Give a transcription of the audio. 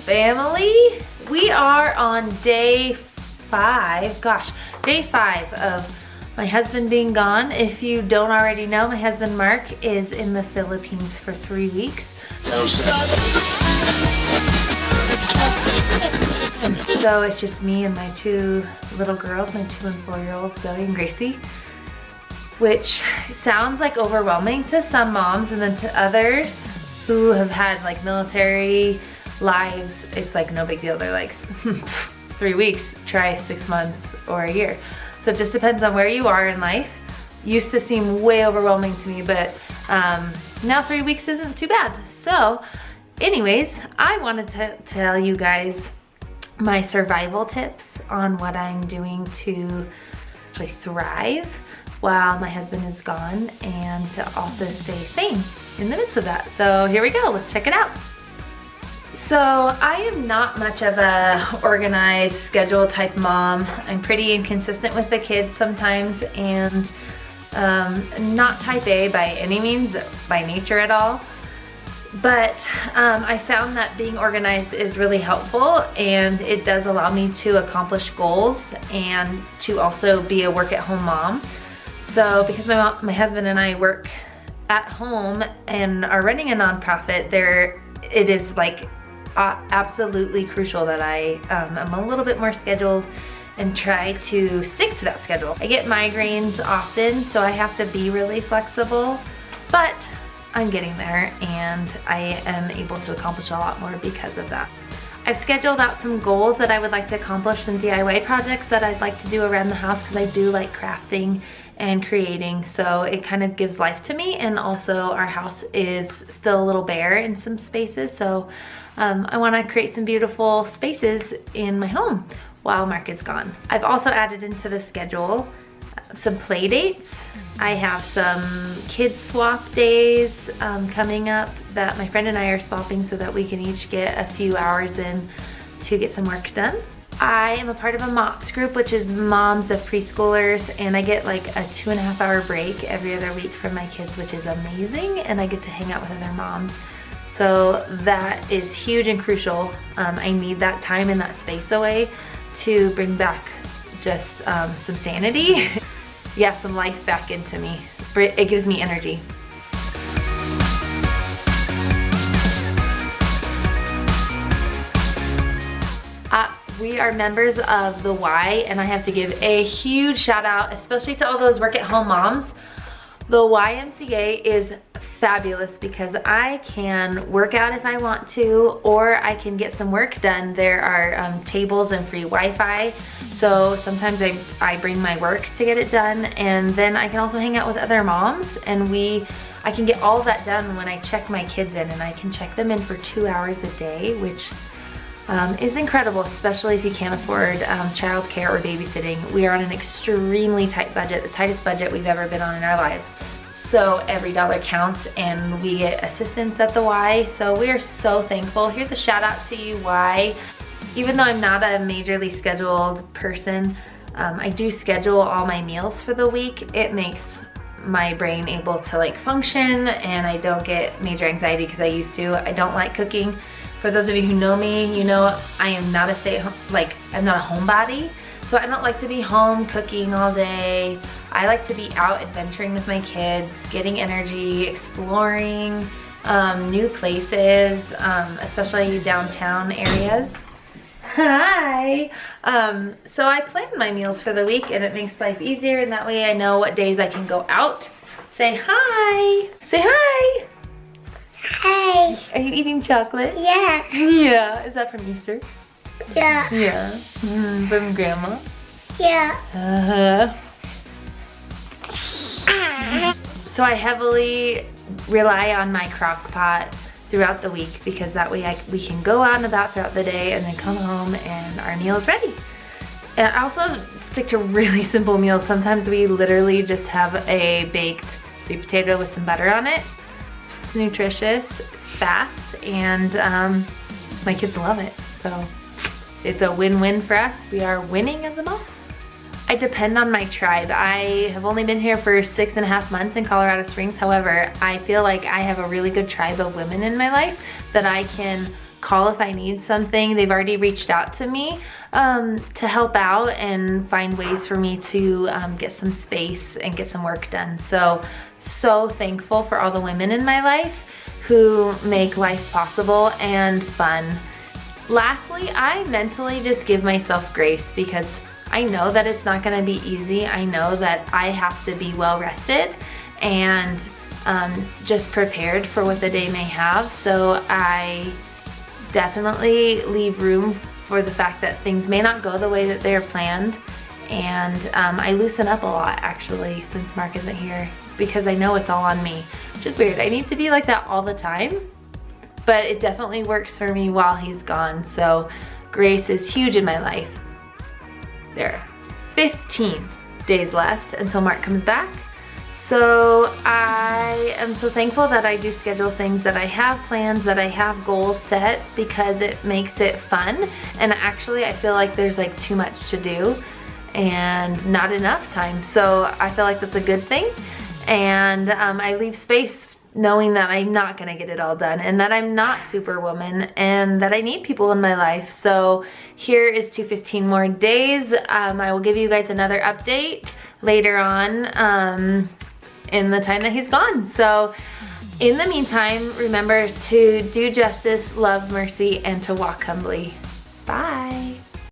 Family, we are on day 5, day 5 of my husband being gone. If you don't already know, my husband Mark is in the Philippines for 3 weeks. So it's just me and my 2 little girls, my 2 and 4-year-old Zoe and Gracie, which sounds like overwhelming to some moms, and then to others who have had like military lives, it's like no big deal. They're like 3 weeks, try 6 months or a year. So it just depends on where you are in life. Used to seem way overwhelming to me, but now 3 weeks isn't too bad. So anyways, I wanted to tell you guys my survival tips on what I'm doing to actually thrive while my husband is gone, and to also stay sane in the midst of that. So here we go, let's check it out. So I am not much of a organized schedule type mom. I'm pretty inconsistent with the kids sometimes, and not type A by any means, by nature at all. But I found that being organized is really helpful, and it does allow me to accomplish goals and to also be a work-at-home mom. So because my husband and I work at home and are running a nonprofit, it is like absolutely crucial that I am a little bit more scheduled and try to stick to that schedule. I get migraines often, so I have to be really flexible, but I'm getting there, and I am able to accomplish a lot more because of that. I've scheduled out some goals that I would like to accomplish, some DIY projects that I'd like to do around the house, because I do like crafting and creating, so it kind of gives life to me. And also our house is still a little bare in some spaces, so I want to create some beautiful spaces in my home while Mark is gone. I've also added into the schedule some play dates. I have some kids swap days coming up that my friend and I are swapping, so that we can each get a few hours in to get some work done. I am a part of a MOPS group, which is moms of preschoolers, and I get like a 2.5 hour break every other week from my kids, which is amazing, and I get to hang out with other moms. So that is huge and crucial. I need that time and that space away to bring back just some sanity. Yeah, some life back into me. It gives me energy. We are members of the Y, and I have to give a huge shout out, especially to all those work-at-home moms. The YMCA is fabulous because I can work out if I want to, or I can get some work done. There are tables and free Wi-Fi, so sometimes I bring my work to get it done, and then I can also hang out with other moms, and I can get all that done when I check my kids in, and I can check them in for 2 hours a day, which is incredible, especially if you can't afford childcare or babysitting. We are on an extremely tight budget, the tightest budget we've ever been on in our lives. So every dollar counts, and we get assistance at the Y, so we are so thankful. Here's a shout out to you, Y. Even though I'm not a majorly scheduled person, I do schedule all my meals for the week. It makes my brain able to like function, and I don't get major anxiety because I used to. I don't like cooking. For those of you who know me, you know I am not a stay-at-home, I'm not a homebody. So I don't like to be home cooking all day. I like to be out adventuring with my kids, getting energy, exploring new places, especially downtown areas. Hi! So I plan my meals for the week, and it makes life easier, and that way I know what days I can go out. Say hi! Say hi! Hi. Are you eating chocolate? Yeah. Yeah. Is that from Easter? Yeah. Yeah. From Grandma? Yeah. So I heavily rely on my crock pot throughout the week, because that way we can go out and about throughout the day and then come home and our meal is ready. And I also stick to really simple meals. Sometimes we literally just have a baked sweet potato with some butter on it. It's nutritious, fast, and my kids love it. So it's a win-win for us. We are winning as a mom. I depend on my tribe. I have only been here for 6.5 months in Colorado Springs. However, I feel like I have a really good tribe of women in my life that I can call if I need something. They've already reached out to me to help out and find ways for me to get some space and get some work done. So thankful for all the women in my life who make life possible and fun. Lastly, I mentally just give myself grace because I know that it's not gonna be easy. I know that I have to be well rested and just prepared for what the day may have. So I definitely leave room for the fact that things may not go the way that they're planned. And I loosen up a lot actually since Mark isn't here because I know it's all on me, which is weird. I need to be like that all the time, but it definitely works for me while he's gone. So grace is huge in my life. There are 15 days left until Mark comes back. So I am so thankful that I do schedule things, that I have plans, that I have goals set because it makes it fun. And actually I feel like there's like too much to do and not enough time. So I feel like that's a good thing. And I leave space knowing that I'm not gonna get it all done and that I'm not Superwoman and that I need people in my life. So here is to 15 more days. I will give you guys another update later on in the time that he's gone. So in the meantime, remember to do justice, love mercy, and to walk humbly. Bye.